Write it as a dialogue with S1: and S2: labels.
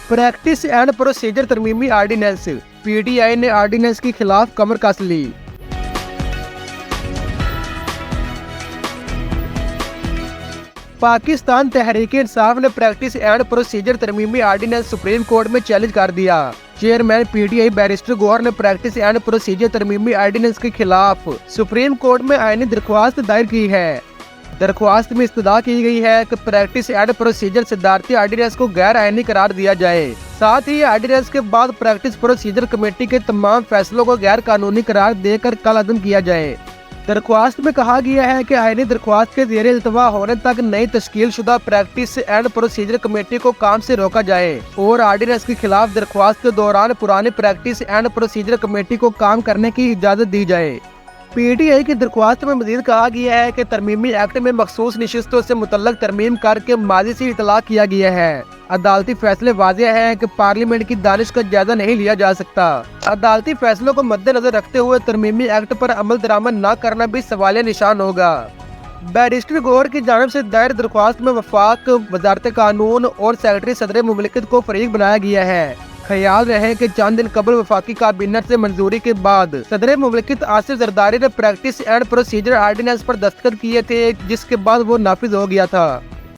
S1: Practice and procedure तरमीमी ordinance, PTI ने ordinance के खिलाफ कमर कस ली। पाकिस्तान तहरीक इंसाफ ने प्रैक्टिस एंड प्रोसीजर तरमीमी आर्डीनेंस सुप्रीम कोर्ट में चैलेंज कर दिया। चेयरमैन PTI बैरिस्टर गौहर ने प्रैक्टिस एंड प्रोसीजर तरमीमी आर्डीनेंस के खिलाफ सुप्रीम कोर्ट में आईनी दरख्वास्त दायर की है। दरख्वास्त में इस्तदा की गई है कि प्रैक्टिस एंड प्रोसीजर सदारती आर्डीनेंस को गैर आईनी करार दिया जाए। साथ ही आर्डीनेंस के बाद प्रैक्टिस प्रोसीजर कमेटी के तमाम फैसलों को गैर कानूनी करार देकर कलअदम किया जाए। दरख्वास्त में कहा गया है कि आईनी दरख्वास्त के ज़ेरे इल्तवा होने तक नई तश्कील शुदा प्रैक्टिस एंड प्रोसीजर कमेटी को काम से रोका जाए और आर्डीनेंस के खिलाफ दरख्वास्त के दौरान पुरानी प्रैक्टिस एंड प्रोसीजर कमेटी को काम करने की इजाज़त दी जाए। PTI की दरख्वास्त में मजीद कहा गया है कि तरमीमी एक्ट में मखसूस नशिस्तों से मुतल्लक तरमीम करके माजी से इतला किया गया है। अदालती फैसले वाज़ेह हैं कि पार्लियामेंट की दानिश का जायजा नहीं लिया जा सकता। अदालती फैसलों को मद्देनजर रखते हुए तरमीमी एक्ट पर अमल दरामद न करना भी सवालिया निशान होगा। बैरिस्टर गौहर की जानिब से दायर दरख्वास्त में वफाक, वजारत कानून और सेक्रेटरी सदर मुमलिकत को फरीक बनाया गया है। ख्याल रहे कि चंद दिन कबल वफाकी काबीना से मंजूरी के बाद सदर मुमलिकत आसिफ जरदारी ने प्रैक्टिस एंड प्रोसीजर आर्डीनेंस पर दस्तखत किए थे, जिसके बाद वो नाफिज हो गया था।